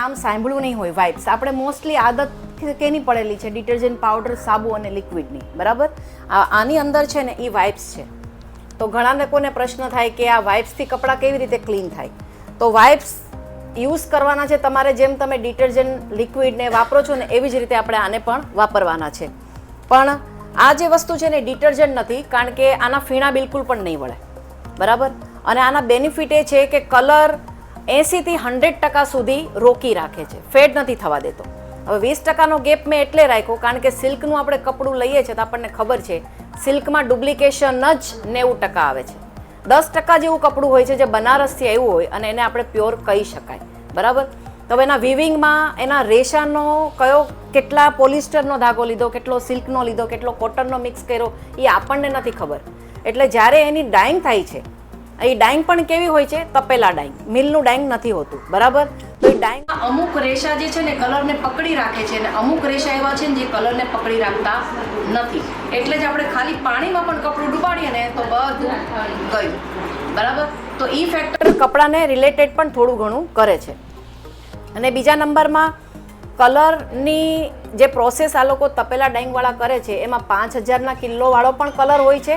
નામ સાંભળ્યું નહીં હોય વાઇપ્સ. આપણે મોસ્ટલી આદત કેની પડેલી છે ડિટર્જન્ટ પાવડર, સાબુ અને લિક્વિડની, બરાબર. આની અંદર છે ને એ વાઇપ્સ છે. તો ઘણા લોકોને પ્રશ્ન થાય કે આ વાઇપ્સથી કપડાં કેવી રીતે ક્લીન થાય. તો વાઇપ્સ યુઝ કરવાના છે તમારે, જેમ તમે ડિટર્જન્ટ લિક્વિડને વાપરો છો ને એવી જ રીતે આપણે આને પણ વાપરવાના છે. પણ આ જે વસ્તુ છે ને ડિટર્જન્ટ નથી, કારણ કે આના ફીણા બિલકુલ પણ નહીં વળે, બરાબર. અને આના બેનિફિટ એ છે કે કલર 80થી 100% સુધી રોકી રાખે છે, ફેડ નથી થવા દેતો. હવે 20%નો ગેપ મેં એટલે રાખ્યો કારણ કે સિલ્કનું આપણે કપડું લઈએ છીએ તો આપણને ખબર છે સિલ્કમાં ડુપ્લિકેશન જ 90% આવે છે. 10% જેવું કપડું હોય છે જે બનારસથી આવ્યું હોય અને એને આપણે પ્યોર કહી શકાય, બરાબર. તો એના વિવિંગમાં એના રેશાનો કયો, કેટલા પોલિસ્ટરનો ધાગો લીધો, કેટલો સિલ્કનો લીધો, કેટલો કોટનનો મિક્સ કર્યો, એ આપણને નથી ખબર. એટલે જ્યારે એની ડાઇંગ થાય છે, એ ડાઇંગ પણ કેવી હોય છે, તપેલા ડાઇંગ, મિલનું ડાઇંગ નથી હોતું, બરાબર. તો એ ડાઇંગ અમુક રેશા જે છે ને કલરને પકડી રાખે છે અને અમુક રેશા એવા છે ને જે કલરને પકડી રાખતા નથી. એટલે જ આપણે ખાલી પાણીમાં પણ કપડું ડુબાડીએ ને તો બધું ગયું, બરાબર. તો એ ફેક્ટર કપડાને રિલેટેડ પણ થોડું ઘણું કરે છે. અને બીજા નંબરમાં કલરની જે પ્રોસેસ આ લોકો તપેલા ડાઇંગવાળા કરે છે એમાં 5000ના કિલોવાળો પણ કલર હોય છે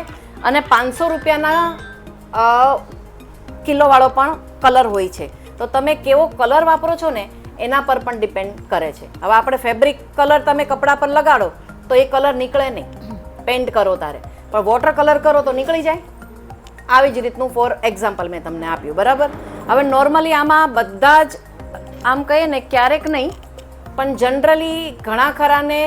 અને 500 રૂપિયાના કિલોવાળો પણ કલર હોય છે. તો તમે કેવો કલર વાપરો છો ને એના પર પણ ડિપેન્ડ કરે છે. હવે આપણે ફેબ્રિક કલર તમે કપડા પર લગાડો તો એ કલર નીકળે નહીં, પેઇન્ટ કરો તારે, પણ વોટર કલર કરો તો નીકળી જાય. આવી જ રીતનું ફોર એક્ઝામ્પલ મેં તમને આપ્યું, બરાબર. હવે નોર્મલી આમાં બધા જ આમ કહીએ ને ક્યારેક નહીં પણ જનરલી ઘણા ખરાને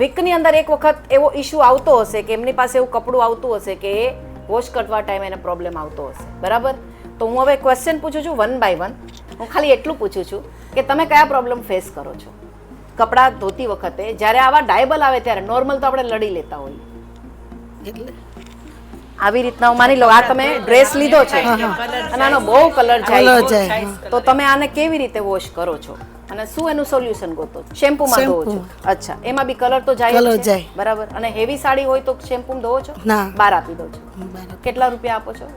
વીકની અંદર એક વખત એવો ઇશ્યુ આવતો હશે કે એમની પાસે એવું કપડું આવતું હશે કે એ વોશ કરવા ટાઈમે એને પ્રોબ્લેમ આવતો હશે, બરાબર. તો હું હવે ક્વેશ્ચન પૂછું છું 1 by 1. હું ખાલી એટલું પૂછું છું કે તમે કયા પ્રોબ્લેમ ફેસ કરો છો કપડાં ધોતી વખતે. જ્યારે આવા ડાયબલ આવે ત્યારે નોર્મલ તો આપણે લડી લેતા હોઈએ, એટલે આવી રીતના માની લો આ તમે ડ્રેસ લીધો છે અને આનો બહુ કલર જાય તો તમે આને કેવી રીતે વોશ કરો છો અને શું એનું સોલ્યુશન ગોતો છો? શેમ્પૂમાં ધોવો છો? અચ્છા, એમાં બી કલર તો જાય જ છે, બરાબર. અને હેવી સાડી હોય તો શેમ્પૂમાં ધોવો છો? બહાર આપી દો છો? કેટલા રૂપિયા આપો છો?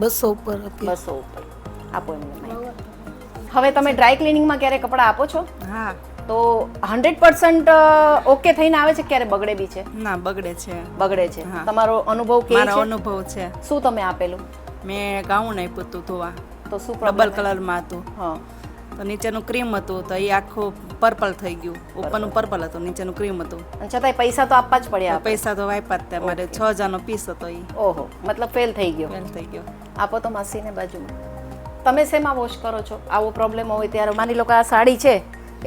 200 ઉપર. 200 ઉપર આપો એમને. હવે તમે ડ્રાય ક્લિનિંગમાં ક્યારે કપડાં આપો છો? હા. તો 100% ઓકે થઈને આવે છે, ક્યારે બગડે બી છે? ના, બગડે છે. બગડે છે. તમારો અનુભવ કેવો છે? મારો અનુભવ છે. શું તમે આપેલું? મેં ગાઉન આપ્યું હતું ધોવા, તો શું ડબલ કલરમાં હતું. હા. તો નીચેનું ક્રીમ હતું તો એ આખું પર્પલ થઈ ગયું. ઉપરનું પર્પલ હતું, નીચેનું ક્રીમ હતું. છતાંય પૈસા તો આપવા જ પડ્યા. પૈસા તો વાપ્યા જ. મારે 6000નો પીસ હતો એ. ઓહો, મતલબ ફેલ થઈ ગયો. ફેલ થઈ ગયો. આપો તો માસીને બાજુમાં. તમે શેમાં વોશ કરો છો? આવો પ્રોબ્લેમ હોય ત્યારે માની લો કે આ સાડી છે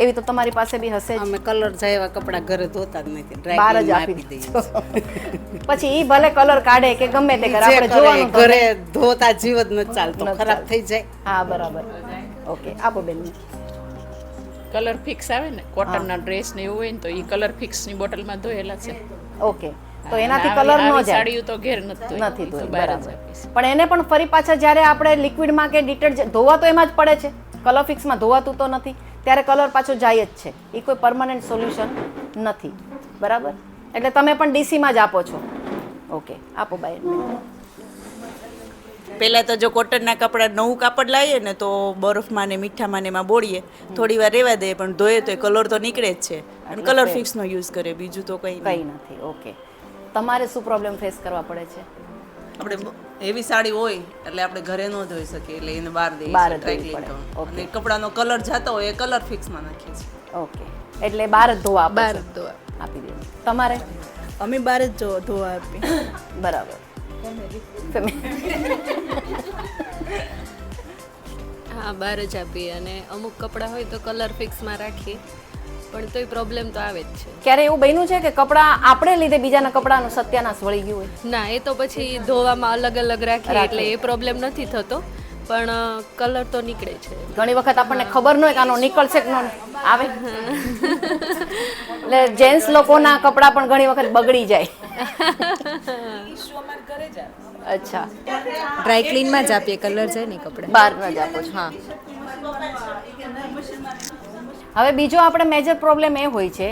એવી તો તમારી પાસે બી હશે જ. અમે કલર જાય એવા કપડા ઘરે ધોતા જ નથી, બહાર જ આપી દઈએ. પછી ઈ ભલે કલર કાઢે કે ગમે તે કરે, આપણે જોવાનું ઘરે ધોતા જીવ જ નથી ચાલતો, ખરાબ થઈ જાય. હા, બરાબર. ઓકે, આપો બેન. કલર ફિક્સ આવે ને કોટનના ડ્રેસ ને એવું હોય ને તો એ કલર ફિક્સની બોટલમાં ધોયેલા છે. ઓકે, તો એનાથી કલર ન જાય. સાડીઓ તો ઘેર નથી ધોઈ, બરાબર. પણ એને પણ ફરી પાછા જ્યારે આપણે લિક્વિડમાં કે ડિટર્જન્ટ ધોવા તો એમાં જ પડે છે, કલર ફિક્સમાં ધોવાતું તો નથી, ત્યારે કલર પાછો જાય જ છે. એ કોઈ પરમાનન્ટ સોલ્યુશન નથી, બરાબર. એટલે તમે પણ ડીસીમાં જ આપો છો? ઓકે, આપો બાય. પહેલાં તો જો કોટનના કપડાં નવું કાપડ લાવીએ ને તો બરફમાં ને મીઠામાં ને એમાં બોળીએ, થોડી વાર રહેવા દઈએ, પણ ધોઈએ તો કલર તો નીકળે જ છે. અને કલર ફિક્સનો યુઝ કરીએ, બીજું તો કંઈ નથી. ઓકે, તમારે શું પ્રોબ્લેમ ફેસ કરવા પડે છે? આપણે હેવી સાડી હોય એટલે આપણે ઘરે ન ધોઈ શકીએ, એટલે એને બહાર દઈએ બહાર ડ્રાય ક્લીન કરવા. અને કપડાનો કલર જતો હોય એ કલર ફિક્સમાં નાખીએ છીએ. ઓકે, એટલે બહાર જ ધોવા બહાર જ ધોવા આપી દે. તમારે? અમે બહાર જ ધોવા આપી. બરાબર. હા, બહાર જ આપીએ. અને અમુક કપડાં હોય તો કલર ફિક્સમાં રાખીએ, પણ તોય પ્રોબ્લેમ તો આવે જ છે. ક્યારે એવું બન્યું છે કે કપડાં આપણે લીધે બીજાના કપડાનું સત્યાનાશ વળી ગયું હોય? ના, એ તો પછી ધોવામાં અલગ અલગ રાખીએ એટલે એ પ્રોબ્લેમ નથી થતો, પણ કલર તો નીકળે છે. ઘણી વખત આપણને ખબર ન હોય કે આનો નીકળશે કે ન આવે, એટલે જેન્ટ્સ લોકોના કપડાં પણ ઘણી વખત બગડી જાય. અચ્છા, ડ્રાય ક્લીનમાં જ આપીએ, કલર જાય ને કપડા બહાર ન જ આપો છો? હા. હવે બીજો આપણે મેજર પ્રોબ્લેમ એ હોય છે,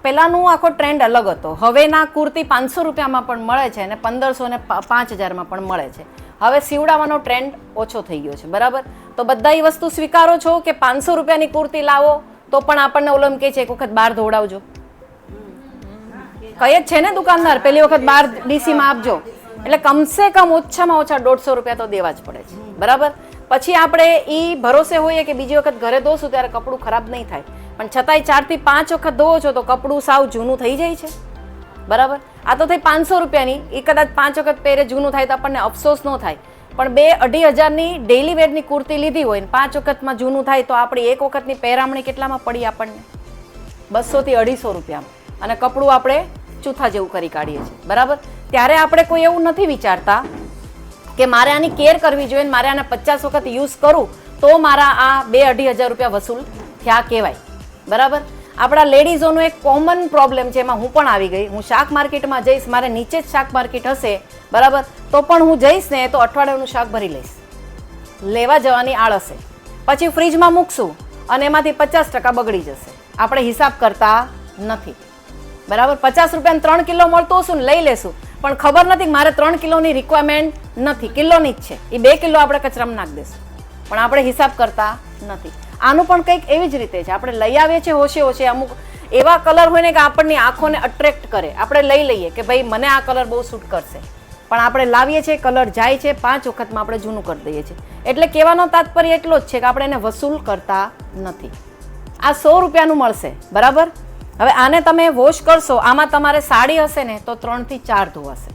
પહેલાંનો આખો ટ્રેન્ડ અલગ હતો. હવેના કુર્તી 500 રૂપિયામાં પણ મળે છે અને 1500 ને 5000માં પણ મળે છે. હવે સીવડાવવાનો ટ્રેન્ડ ઓછો થઈ ગયો છે, બરાબર? તો બધા એ વસ્તુ સ્વીકારો છો કે 500 રૂપિયાની કુર્તી લાવો તો પણ આપણને ઓલો એમ કહે છે એક વખત બહાર ધોવડાવજો, કઈ જ છે ને દુકાનદાર, પહેલી વખત બહાર ડીસીમાં આપજો, એટલે કમસે કમ ઓછામાં ઓછા 150 રૂપિયા તો દેવા જ પડે છે, બરાબર? પછી આપણે એ ભરોસે હોઈએ કે બીજી વખત ઘરે ધોશું ત્યારે કપડું ખરાબ નહીં થાય, પણ છતાંય 4 થી 5 વખત ધોવો છો તો કપડું સાવ જૂનું થઈ જાય છે, બરાબર? આ તો થઈ 500 રૂપિયાની, એ કદાચ 5 વખત પહેરે જૂનું થાય તો આપણને અફસોસ ન થાય, પણ 2-2.5 હજારની ડેઈલી વેરની કુર્તી લીધી હોય ને 5 વખતમાં જૂનું થાય તો આપણી એક વખતની પહેરામણી કેટલામાં પડી આપણને? 200 થી 250 રૂપિયામાં, અને કપડું આપણે ચૂથા જેવું કરી કાઢીએ છીએ, બરાબર? ત્યારે આપણે કોઈ એવું નથી વિચારતા કે મારે આની કેર કરવી જોઈએ, મારે આને 50 વખત યુઝ કરું તો મારા આ 2-2.5 હજાર રૂપિયા વસૂલ થયા કહેવાય, બરાબર? આપણા લેડીઝોનો એક કોમન પ્રોબ્લેમ છે, એમાં હું પણ આવી ગઈ. હું શાક માર્કેટમાં જઈશ, મારે નીચે જ શાક માર્કેટ હશે, બરાબર? તો પણ હું જઈશ ને તો અઠવાડિયાનું શાક ભરી લઈશ, લેવા જવાની આળસે, પછી ફ્રીજમાં મૂકશું અને એમાંથી 50% બગડી જશે. આપણે હિસાબ કરતા નથી, બરાબર? 50 રૂપિયાને 3 કિલો મળતો હશું ને લઈ લેશું, પણ ખબર નથી મારે 3 કિલોની રિક્વાયરમેન્ટ નથી, કિલોની જ છે, એ 2 કિલો આપણે કચરામાં નાખી દઈશું, પણ આપણે હિસાબ કરતા નથી. આનું પણ કંઈક એવી જ રીતે છે, આપણે લઈ આવીએ છીએ હોશે હોશે, અમુક એવા કલર હોય ને કે આપણની આંખોને અટ્રેક્ટ કરે, આપણે લઈ લઈએ કે ભાઈ મને આ કલર બહુ સૂટ કરશે, પણ આપણે લાવીએ છીએ, કલર જાય છે, 5 વખતમાં આપણે જૂનું કરી દઈએ છીએ. એટલે કહેવાનો તાત્પર્ય એટલો જ છે કે આપણે એને વસૂલ કરતા નથી. આ 100 રૂપિયાનું મળશે, બરાબર? હવે આને તમે વોશ કરશો, આમાં તમારે સાડી હશે ને તો 3 થી 4 ધોવાશે,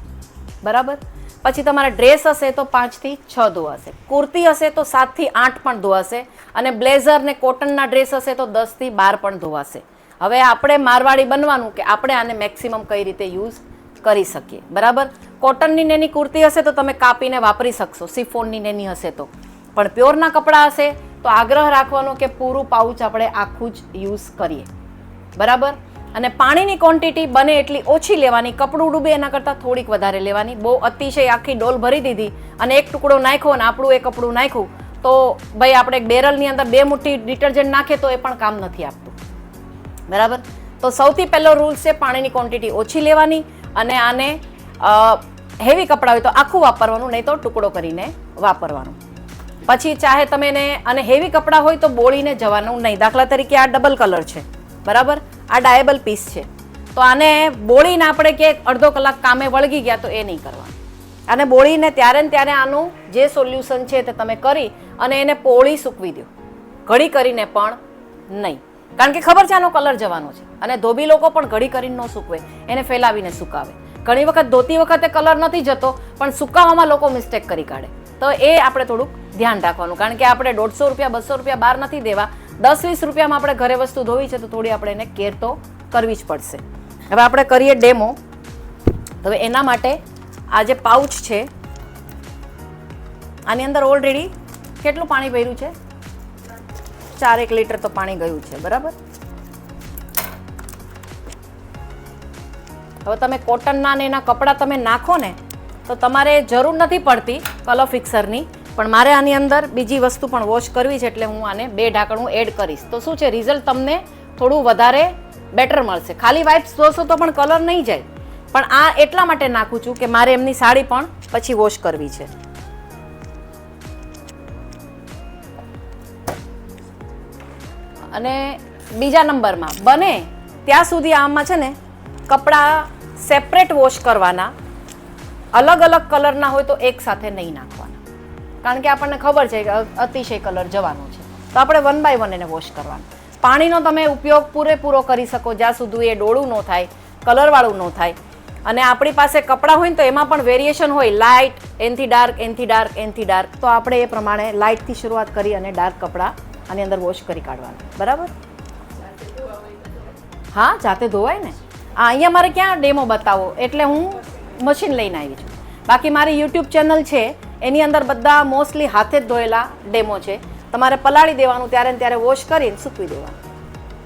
બરાબર? પછી તમારા ડ્રેસ હશે તો 5 થી 6 ધોવાશે, કુર્તી હશે તો 7 થી 8 પણ ધોવાશે, અને બ્લેઝર ને કોટનના ડ્રેસ હશે તો 10 થી 12 પણ ધોવાશે. હવે આપણે મારવાડી બનવાનું કે આપણે આને મેક્સિમમ કઈ રીતે યુઝ કરી શકીએ, બરાબર? કોટનની નેની કુર્તી હશે તો તમે કાપીને વાપરી શકશો, સિફોનની નેની હશે તો, પણ પ્યોરના કપડાં હશે તો આગ્રહ રાખવાનો કે પૂરું પાઉચ આપણે આખું જ યુઝ કરીએ, બરાબર? અને પાણીની ક્વોન્ટિટી બને એટલી ઓછી લેવાની, કપડું ડૂબે એના કરતાં થોડીક વધારે લેવાની. બહુ અતિશય આખી ડોલ ભરી દીધી અને એક ટુકડો નાખ્યો અને આપણું એ કપડું નાખ્યું તો ભાઈ આપણે એક બેરલની અંદર 2 મુઠ્ઠી ડિટર્જન્ટ નાખે તો એ પણ કામ નથી આપતું, બરાબર? તો સૌથી પહેલો રૂલ છે પાણીની ક્વોન્ટિટી ઓછી લેવાની, અને આને હેવી કપડાં હોય તો આખું વાપરવાનું, નહીં તો ટુકડો કરીને વાપરવાનું. પછી ચાહે તમે એને, અને હેવી કપડાં હોય તો બોળીને જવાનું નહીં. દાખલા તરીકે આ ડબલ કલર છે, બરાબર? આ ડાયેબલ પીસ છે, તો આને બોળીને આપણે કે અડધો કલાક કામે વળગી ગયા તો એ નહીં કરવાનું. આને બોળીને ત્યારે ને ત્યારે આનું જે સોલ્યુશન છે તે તમે કરી અને એને પોળી સૂકવી દો, ઘડી કરીને પણ નહીં, કારણ કે ખબર છે આનો કલર જવાનો છે. અને ધોબી લોકો પણ ઘડી કરીને ન સૂકવે, એને ફેલાવીને સુકાવે. ઘણી વખત ધોતી વખતે કલર નથી જતો, પણ સુકાવામાં લોકો મિસ્ટેક કરી કાઢે, તો એ આપણે થોડુંક ધ્યાન રાખવાનું, કારણ કે આપણે 150 રૂપિયા 200 રૂપિયા બહાર નથી દેવા, 10-20 રૂપિયામાં આપણે ઘરે વસ્તુ ધોવી છે તો થોડી આપણે એને કેર તો કરવી જ પડશે. હવે આપણે કરીએ ડેમો. હવે એના માટે આ જે પાઉચ છે આની અંદર ઓલરેડી કેટલું પાણી ભર્યું છે? 4 લીટર તો પાણી ગયું છે, બરાબર? હવે તમે કોટનના ને એના કપડાં તમે નાખો ને તો તમારે જરૂર નથી પડતી કલર ફિક્સરની, પણ મારે આની અંદર બીજી વસ્તુ પણ વોશ કરવી છે, એટલે હું આને 2 ઢાંકણું એડ કરીશ. તો શું છે, રિઝલ્ટ તમને થોડું વધારે બેટર મળશે. ખાલી વાઇપ્સ ધોશો તો પણ કલર નહીં જાય, પણ આ એટલા માટે નાખું છું કે મારે એમની સાડી પણ પછી વોશ કરવી છે. અને બીજા નંબરમાં બને ત્યાં સુધી આમાં છે ને કપડાં સેપરેટ વોશ કરવાના, અલગ અલગ કલરના હોય તો એક સાથે નહીં નાખવાના, કારણ કે આપણને ખબર છે કે અતિશય કલર જવાનો છે, તો આપણે 1 by 1 એને વોશ કરવાનું. પાણીનો તમે ઉપયોગ પૂરેપૂરો કરી શકો જ્યાં સુધી એ ડોળું ન થાય, કલરવાળું ન થાય. અને આપણી પાસે કપડાં હોય ને તો એમાં પણ વેરિએશન હોય, લાઇટ, એનથી ડાર્ક, એનથી ડાર્ક, એનથી ડાર્ક, તો આપણે એ પ્રમાણે લાઇટથી શરૂઆત કરી અને ડાર્ક કપડાં આની અંદર વોશ કરી કાઢવાના, બરાબર? હા, જાતે ધોવાય ને. અહીંયા મારે ક્યાં ડેમો બતાવો, એટલે હું મશીન લઈને આવી છું. બાકી મારી યુટ્યુબ ચેનલ છે એની અંદર બધા મોસ્ટલી હાથે જ ધોયેલા ડેમો છે. તમારે પલાળી દેવાનું, ત્યારે ને ત્યારે વોશ કરીને સૂકવી દેવાનું.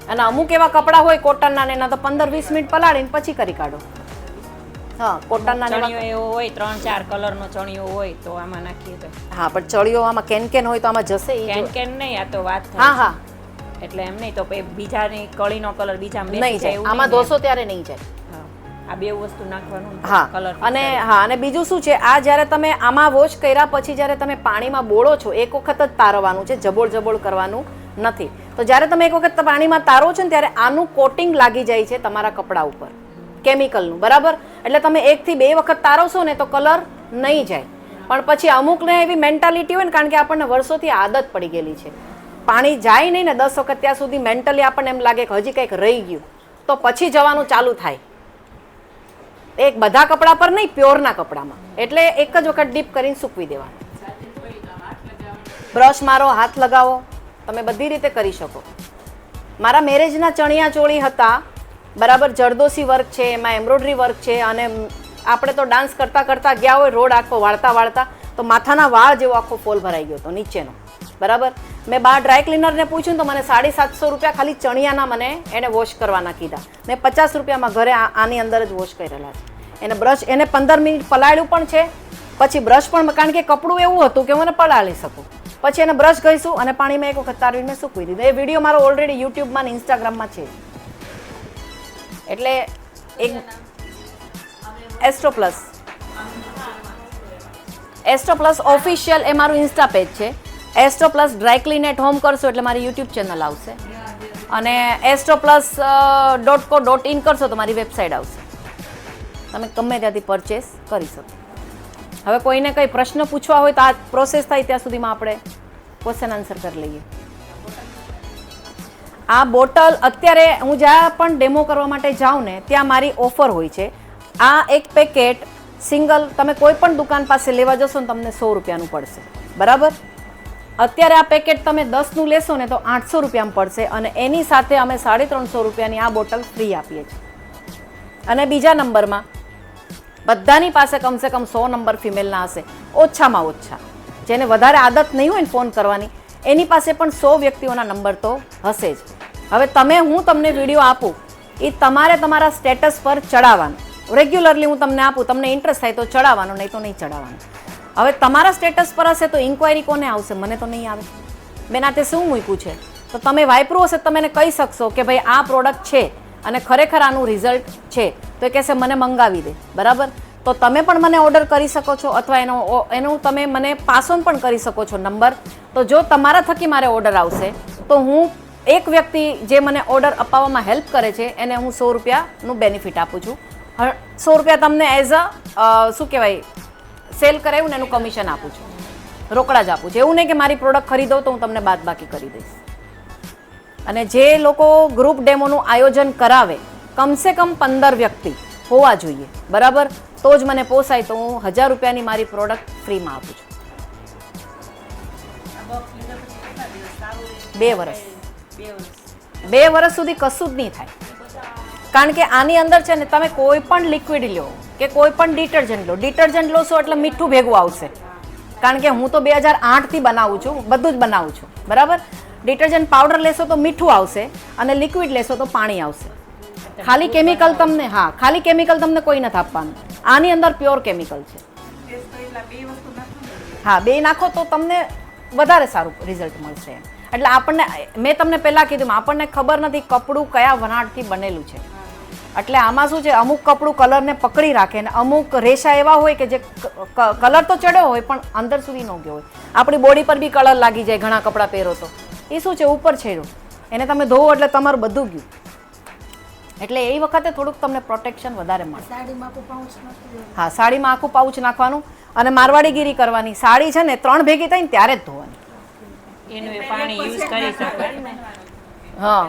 અને અમુક એવા કપડાં હોય કોટનના ને એના તો 15-20 મિનિટ પલાળીને પછી કરી કાઢો. હા, કોટનના ચણિયો એવો હોય 3-4 કલરનો ચણિયો હોય તો આમાં નાખીએ તો. હા, પણ ચળિયો આમાં કેન હોય તો આમાં જશે ઈ કેન કેન નહીં, આ તો વાત હા થાય. હા, એટલે એમ નહીં તો બીજાની કળીનો કલર બીજા નહીં જાય, આમાં ધોશો ત્યારે નહીં જાય. આ બે વસ્તુ નાખવાનું હા કલર અને બીજું શું છે, આ જ્યારે તમે આમાં વોશ કર્યા પછી જ્યારે તમે પાણીમાં બોળો છો એક વખત જ તારવાનું છે, જબોળ કરવાનું નથી. તો જ્યારે તમે એક વખત પાણીમાં તારો છો ને ત્યારે આનું કોટિંગ લાગી જાય છે તમારા કપડા ઉપર કેમિકલનું, બરાબર. એટલે તમે 1 થી 2 વખત તારવશો ને તો કલર નહીં જાય. પણ પછી અમુકને એવી મેન્ટાલિટી હોય ને, કારણ કે આપણને વર્ષોથી આદત પડી ગયેલી છે, પાણી જાય નહીં ને 10 વખત ત્યાં સુધી મેન્ટલી આપણને એમ લાગે કે હજી કંઈક રહી ગયું, તો પછી જવાનું ચાલુ થાય. એક બધા કપડા પર નહીં, પ્યોરના કપડામાં. એટલે એક જ વખત ડીપ કરીને સૂકવી દેવા. બ્રશ મારો, હાથ લગાવો, તમે બધી રીતે કરી શકો. મારા મેરેજના ચણિયા ચોળી હતા, બરાબર, જરદોશી વર્ક છે, એમાં એમ્બ્રોઇડરી વર્ક છે, અને આપણે તો ડાન્સ કરતા કરતા ગયા હોય રોડ આખો વાળતા તો માથાના વાળ જેવો આખો ફોલ ભરાઈ ગયો હતો નીચેનો, બરાબર. મેં બહાર ડ્રાય ક્લીનરને પૂછ્યું તો મને 750 રૂપિયા ખાલી ચણિયાના મને એને વોશ કરવાના કીધા. મેં 50 રૂપિયામાં ઘરે આની અંદર જ વોશ કરેલા છે. એને બ્રશ એને 15 મિનિટ પલાળ્યું પણ છે, પછી બ્રશ પણ, કારણ કે કપડું એવું હતું કે હું એને પલાળી શકું. પછી એને બ્રશ ઘસીશું અને પાણીમાં એક વખત તારવીને સૂકવી દીધું. એ વિડીયો મારો ઓલરેડી યુટ્યુબમાં અને ઇન્સ્ટાગ્રામમાં છે. એટલે એક એસ્ટ્રો પ્લસ ઓફિશિયલ એ મારું ઇન્સ્ટા પેજ છે. Astro plus dry clean at home કરશો એટલે મારી યુટ્યુબ ચેનલ આવશે, અને astroplus.co.in કરશો તો મારી વેબસાઇટ આવશે. તમે ગમે ત્યાંથી પરચેસ કરી શકો. હવે કોઈને કંઈ પ્રશ્ન પૂછવા હોય તો આ પ્રોસેસ થાય ત્યાં સુધીમાં આપણે ક્વેશ્ચન આન્સર કરી લઈએ. આ બોટલ અત્યારે હું જ્યાં પણ ડેમો કરવા માટે જાઉં ને ત્યાં મારી ઓફર હોય છે. આ એક પેકેટ સિંગલ તમે કોઈ પણ દુકાન પાસે લેવા જશો ને તમને 100 રૂપિયાનું પડશે, બરાબર. અત્યારે આ પેકેટ તમે 10નું લેશો ને તો 800 રૂપિયામાં પડશે, અને એની સાથે અમે 350 રૂપિયાની આ બોટલ ફ્રી આપીએ છીએ. અને બીજા નંબરમાં બધાની પાસે કમસે કમ 100 નંબર ફિમેલના હશે, ઓછામાં ઓછા. જેને વધારે આદત નહીં હોય ને ફોન કરવાની, એની પાસે પણ 100 વ્યક્તિઓના નંબર તો હશે જ. હવે હું તમને વિડીયો આપું, એ તમારે તમારા સ્ટેટસ પર ચડાવવાનું. રેગ્યુલરલી હું તમને આપું, તમને ઇન્ટરેસ્ટ થાય તો ચડાવવાનો, નહીં તો નહીં ચડાવવાનો. હવે તમારા સ્ટેટસ પર હશે તો ઇન્ક્વાયરી કોને આવશે? મને તો નહીં આવે. બેન આ તે શું મૂક્યું છે? તો તમે વાપરું હશે તમે એને કહી શકશો કે ભાઈ આ પ્રોડક્ટ છે અને ખરેખર આનું રિઝલ્ટ છે, તો એ કહેશે મને મંગાવી દે, બરાબર. તો તમે પણ મને ઓર્ડર કરી શકો છો, અથવા એનું તમે મને પાસ ઓન પણ કરી શકો છો નંબર. તો જો તમારા થકી મારે ઓર્ડર આવશે તો હું એક વ્યક્તિ જે મને ઓર્ડર અપાવવામાં હેલ્પ કરે છે એને હું 100 રૂપિયાનું બેનિફિટ આપું છું. 100 રૂપિયા તમને એઝ અ શું કહેવાય, સેલ કરાવ્યું ને એનું કમિશન આપું છું, રોકડા જ આપું છું. એવું નહીં કે મારી પ્રોડક્ટ ખરીદો તો હું તમને બાદબાકી કરી દઈશ. અને જે લોકો ગ્રુપ ડેમોનું આયોજન કરાવે, કમસે કમ 15 વ્યક્તિ હોવા જોઈએ, બરાબર, તો જ મને પોસાય. તો હું 1000 રૂપિયાની મારી પ્રોડક્ટ ફ્રીમાં આપું છું. 2 વર્ષ 2 વર્ષ સુધી કશું જ નહીં થાય. કારણ કે આની અંદર છે ને તમે કોઈ પણ લિક્વિડ લો કે કોઈ પણ ડિટર્જન્ટ લો છો એટલે મીઠું ભેગું આવશે. કારણ કે હું તો 2008 થી બનાવું છું, બધું જ બનાવું છું, બરાબર. ડિટર્જન્ટ પાવડર લેશો તો મીઠું આવશે, અને લિક્વિડ લેશો તો પાણી આવશે. ખાલી કેમિકલ તમને કોઈ નથી આપવાનું. આની અંદર પ્યોર કેમિકલ છે. હા, 2 નાખો તો તમને વધારે સારું રિઝલ્ટ મળશે. એટલે આપણને, મેં તમને પહેલાં કીધું, આપણને ખબર નથી કપડું કયા વણાટથી બનેલું છે. એટલે આમાં શું છે, અમુક કપડું કલરને પકડી રાખે ને અમુક રેશા એવા હોય કે જે કલર તો ચડ્યો હોય પણ અંદર સુધી ન ગયો હોય. આપણી બોડી પર બી કલર લાગી જાય ઘણા કપડાં પહેરો તો. એ શું છે, ઉપર છેડો, એને તમે ધોવો એટલે તમારું બધું ગયું. એટલે એ વખતે થોડુંક તમને પ્રોટેક્શન વધારે મળે. હા, સાડીમાં આખું પાઉચ નાખવાનું અને મારવાડીગીરી કરવાની. સાડી છે ને 3 ભેગી થાય ને ત્યારે જ ધોવાની. એનું પાણી યુઝ કરી શકાય. હા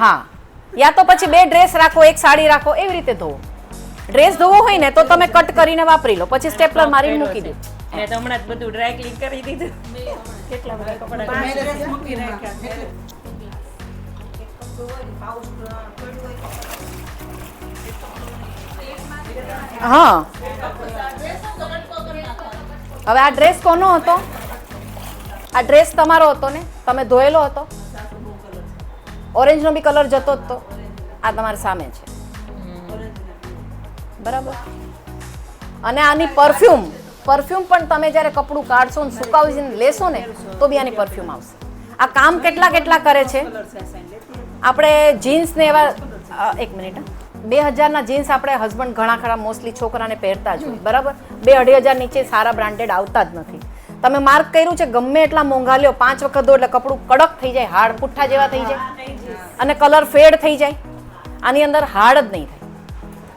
હા, યા તો પછી 2 ડ્રેસ રાખો, 1 સાડી રાખો, એવી રીતે ધોવો. ડ્રેસ ધોવો હોય ને તો તમે કટ કરીને વાપરી લો, પછી સ્ટેપલર મારીને મૂકી દો. મેં તો હમણાં જ બધું ડ્રાય ક્લીન કરી દીધું. કેટલા બધા કપડા હા, હવે આ ડ્રેસ કોનો હતો? આ ડ્રેસ તમારો હતો ને, તમે ધોયેલો હતો. ઓરેન્જનો બી કલર જતો જ તો. આ તમારી સામે છે, બરાબર. અને આની પરફ્યુમ પણ તમે જ્યારે કપડું કાઢશો ને સુકાવીને લેશો ને તો બી આની પરફ્યુમ આવશે. આ કામ કેટલા કરે છે. આપણે જીન્સ ને એવા, 1 મિનિટ, 2000ના જીન્સ આપણે હસબન્ડ ઘણા ખરા મોસ્ટલી છોકરાને પહેરતા જ હોય, બરાબર? 2-2.5 નીચે સારા બ્રાન્ડેડ આવતા જ નથી. તમે માર્ક કર્યું છે, ગમે એટલા મોંઘા લ્યો, 5 વખત ધો એટલે કપડું કડક થઈ જાય, હાડ પુઠ્ઠા જેવા થઈ જાય અને કલર ફેડ થઈ જાય. આની અંદર હાડ જ નહીં થાય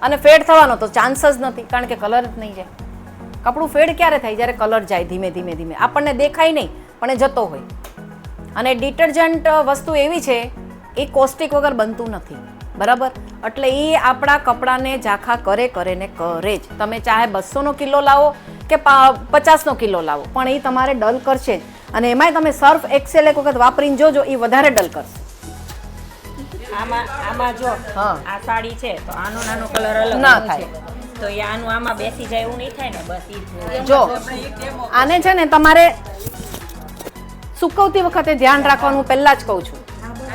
અને ફેડ થવાનો તો ચાન્સ જ નથી, કારણ કે કલર જ નહીં જાય. કપડું ફેડ ક્યારે થાય? જ્યારે કલર જાય ધીમે ધીમે ધીમે, આપણને દેખાય નહીં પણ એ જતો હોય. અને ડિટર્જન્ટ વસ્તુ એવી છે, એ કોસ્ટિક વગર બનતું નથી, બરાબર? એટલે એ આપણા કપડાને ઝાંખા કરે ને કરે જ. તમે ચાહે 200નો કિલો લાવો કે 50નો કિલો લાવો, પણ એ તમારે ડલ કરશે જ. અને એમાંય તમે સર્ફ એક્સેલ એક વખત વાપરીને જોજો, એ વધારે ડલ કરશે. આમાં જો હા. આ સાડી છે તો આનો નાનો કલર અલગ ના છે થાય. તો એ આનું આમાં બેસી જાય એવું નહીં થાય ને, બસ ઈ જ. જો આને છે ને તમારે સુકવતી વખતે ધ્યાન રાખવાનું પહેલા જ કહું છું.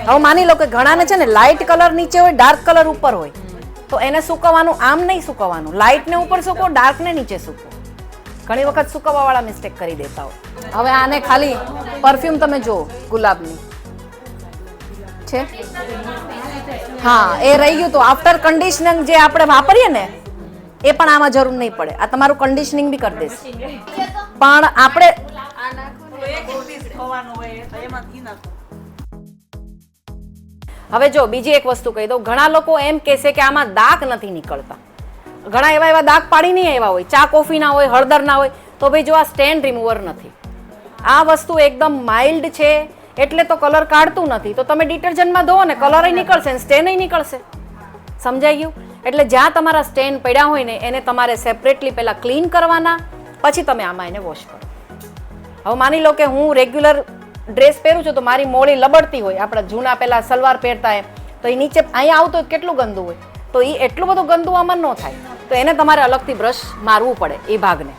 હવે માની લો કે ઘણાને છે ને લાઇટ કલર નીચે હોય, ડાર્ક કલર ઉપર હોય, તો એને સુકવવાનું આમ નહીં સુકવવાનું, લાઇટ ને ઉપર સુકવો, ડાર્ક ને નીચે સુકવો. ઘણી વખત સુકવવા વાળા મિસ્ટેક કરી દેતા હોય. હવે આને ખાલી પરફ્યુમ તમે જુઓ, ગુલાબની છે. હા, એ રહી ગયું. તો આફ્ટર કન્ડિશનિંગ જે આપણે વાપરીએ ને, એ પણ આમાં જરૂર નહીં પડે. આ તમારું કન્ડિશનિંગ બી કરી દેશે. પણ આપણે હવે જો બીજી એક વસ્તુ કહી દઉં, ઘણા લોકો એમ કહેશે કે આમાં દાગ નથી નીકળતા. ઘણા એવા દાગ પાડી નહીં આવ્યા હોય, ચા કોફીના હોય, હળદરના હોય, તો ભાઈ જો આ સ્ટેન રિમૂવર નથી. આ વસ્તુ એકદમ માઇલ્ડ છે, એટલે તો કલર કાઢતું નથી. તો તમે ડિટર્જન્ટમાં ધોવો ને, કલર નીકળશે ને સ્ટેન નીકળશે. સમજાઈ ગયું? એટલે જ્યાં તમારા સ્ટેન પડ્યા હોય ને, એને તમારે સેપરેટલી પહેલા ક્લીન કરવાના, પછી તમે આમાં એને વોશ કરો. હવે માની લો કે હું રેગ્યુલર ડ્રેસ પહેરું છું, તો મારી મોળી લબડતી હોય, આપણા જૂના પેલા સલવાર પહેરતા એમ, તો એ નીચે અહીંયા આવતો હોય કેટલું ગંદુ હોય, તો એ એટલું બધું ગંદુ આમાં ન થાય. તો એને તમારે અલગથી બ્રશ મારવું પડે એ ભાગને.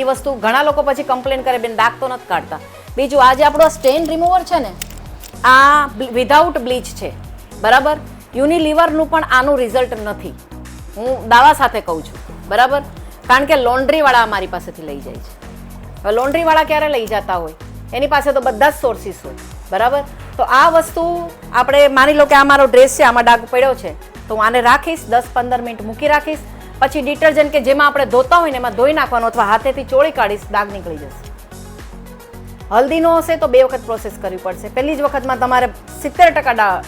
એ વસ્તુ ઘણા લોકો પછી કમ્પ્લેન કરે, બેન દાગ તો નથી કાઢતા. બીજું, આ જે આપણો સ્ટેન રિમૂવર છે ને, આ વિધાઉટ બ્લીચ છે, બરાબર? યુનિલિવરનું પણ આનું રિઝલ્ટ નથી, હું દાવા સાથે કહું છું, બરાબર? કારણ કે લોન્ડ્રીવાળા અમારી પાસેથી લઈ જાય છે. હવે લોન્ડ્રીવાળા ક્યારે લઈ જતા હોય? એની પાસે તો બધા જ સોર્સિસ હોય, બરાબર? તો આ વસ્તુ આપણે માની લો કે આ મારો ડ્રેસ છે, આમાં ડાઘ પડ્યો છે, તો હું આને રાખીશ, 10-15 મિનિટ મૂકી રાખીશ, પછી ડિટર્જન્ટ કે જેમાં આપણે ધોતા હોય ને એમાં ધોઈ નાખવાનું, અથવા હાથેથી ચોળી કાઢીશ, ડાઘ નીકળી જશે. હલ્દીનો હશે તો 2 વખત પ્રોસેસ કરવી પડશે. પહેલી જ વખતમાં તમારે 70%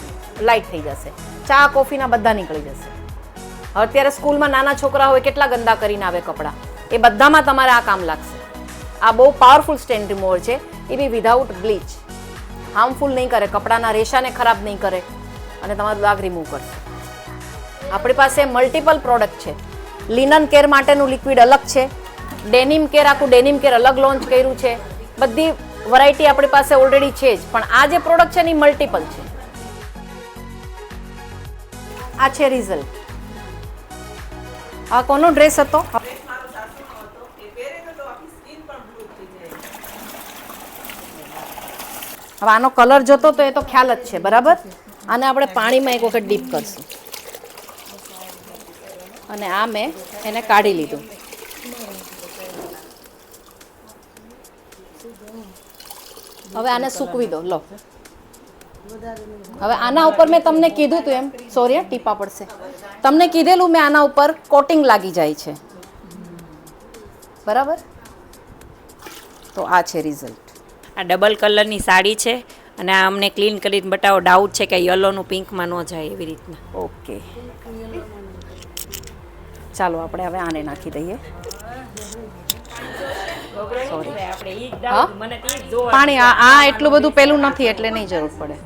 લાઇટ થઈ જશે. ચા કોફીના બધા નીકળી જશે. અત્યારે સ્કૂલમાં નાના છોકરા હોય, કેટલા ગંદા કરીને આવે કપડાં, એ બધામાં તમારે આ કામ લાગશે. આ બહુ પાવરફુલ સ્ટેન રિમૂવર છે, એ બી વિધાઉટ બ્લીચ. હાર્મફુલ નહીં કરે, કપડાના રેશાને ખરાબ નહીં કરે, અને તમારું દાગ રિમૂવ કરશે. આપણી પાસે મલ્ટિપલ પ્રોડક્ટ છે. લિનન કેર માટેનું લિક્વિડ અલગ છે, ડેનિમ કેર, આખું ડેનિમ કેર અલગ લોન્ચ કર્યું છે. બધી વેરાયટી આપણી પાસે ઓલરેડી છે જ, પણ આ જે પ્રોડક્ટ છે ને એ મલ્ટિપલ છે. આ છે રિઝલ્ટ. આ કોનો ડ્રેસ હતો? હવે આનો કલર જોતો તો એ તો ખ્યાલ જ છે, બરાબર? આને આપણે પાણીમાં એક વખત ડીપ કરશું. અને આ મેં એને કાઢી લીધું. હવે આને સૂકવી દો. લો, હવે આના ઉપર મેં તમને કીધું હતું એમ, સોરી ટીપા પડશે, તમને કીધેલું મેં આના ઉપર કોટિંગ લાગી જાય છે, બરાબર? તો આ છે રિઝલ્ટ. આ ડબલ કલરની સાડી છે અને આ અમને ક્લીન કરીને બતાવો. ડાઉટ છે કે યલોનું પિંકમાં ન જાય એવી રીતના. ઓકે, ચાલો આપણે હવે આને નાખી દઈએ. સોરી, હા પાણી, આ એટલું બધું પેલું નથી એટલે નહીં જરૂર પડે.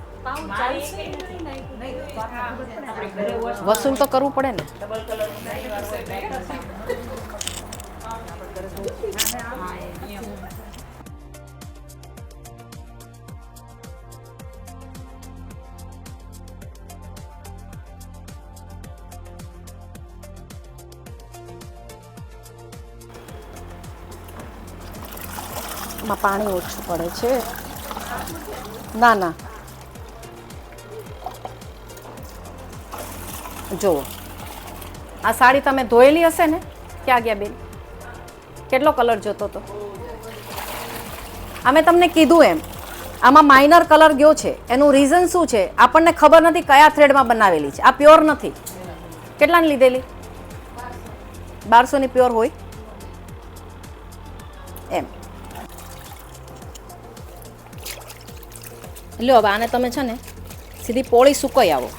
વસૂલ તો કરવું પડે ને. માં પાણી ઓછું પડે છે. ના ના, જુઓ આ સાડી તમે ધોયેલી હશે ને? ક્યાં ગયા બેન? કેટલો કલર જોતો હતો? અમે તમને કીધું એમ, આમાં માઇનર કલર ગયો છે. એનું રીઝન શું છે? આપણને ખબર નથી કયા થ્રેડમાં બનાવેલી છે. આ પ્યોર નથી, કેટલાની લીધેલી? 1200ની પ્યોર હોય એમ. લ્યો હવે આને તમે છે ને સીધી પોળી સુકાઈ આવો.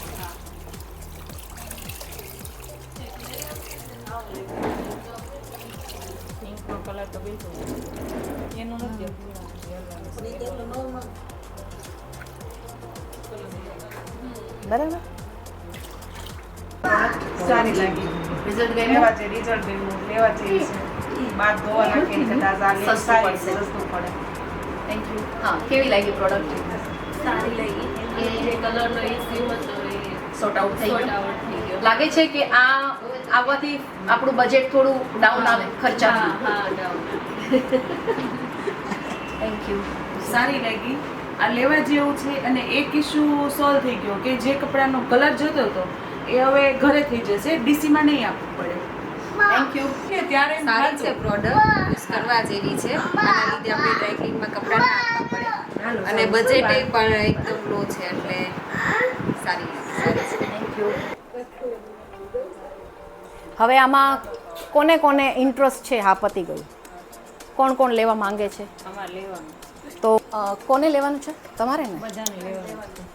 બરાબર. સારી લાગી. રિઝલ્ટ ગયું? લેવા છે રિઝલ્ટ ગયું લેવા છે બાદ ધોવા નાખીને કદાચ આ લેવું સારી છે, સસ્તું પડે. Thank you. હા, કેવી લાગી પ્રોડક્ટ? સારી લાગી કે જે કલરનો ઇસ્યુ હતો એ સોર્ટ આઉટ થઈ સોર્ટ ગયો. આઉટ થઈ ગયો. લાગે છે કે આ આવવાથી આપણું બજેટ થોડું ડાઉન આવે ખર્ચા. હા હા ડાઉન. Thank you. સારી લાગી. આ લેવા જેવું છે અને એક ઇસ્યુ સોલ્વ થઈ ગયો કે જે કપડાનો કલર જતો હતો એ હવે ઘરે થઈ જશે, ડીસીમાં નહીં આપવું પડે. Thank you. ત્યારે સારી છે પ્રોડક્ટ, યુઝ કરવા જેવી છે. આના લીધે આપણે ડ્રાય ક્લીનમાં કપડાં ના આપવા પડે અને બજેટ પણ એકદમ લો છે એટલે સારી છે. Thank you. હવે આમાં કોને કોને ઇન્ટરેસ્ટ છે? હા, પતી ગયું. કોણ કોણ લેવા માંગે છે? અમારે લેવાનું તો કોને લેવાનું છે? તમારે ને? બધાને લેવાનું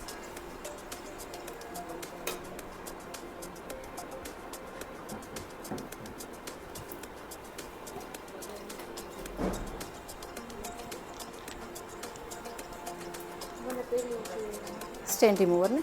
સ્ટેન્ડ રિમૂવર ને?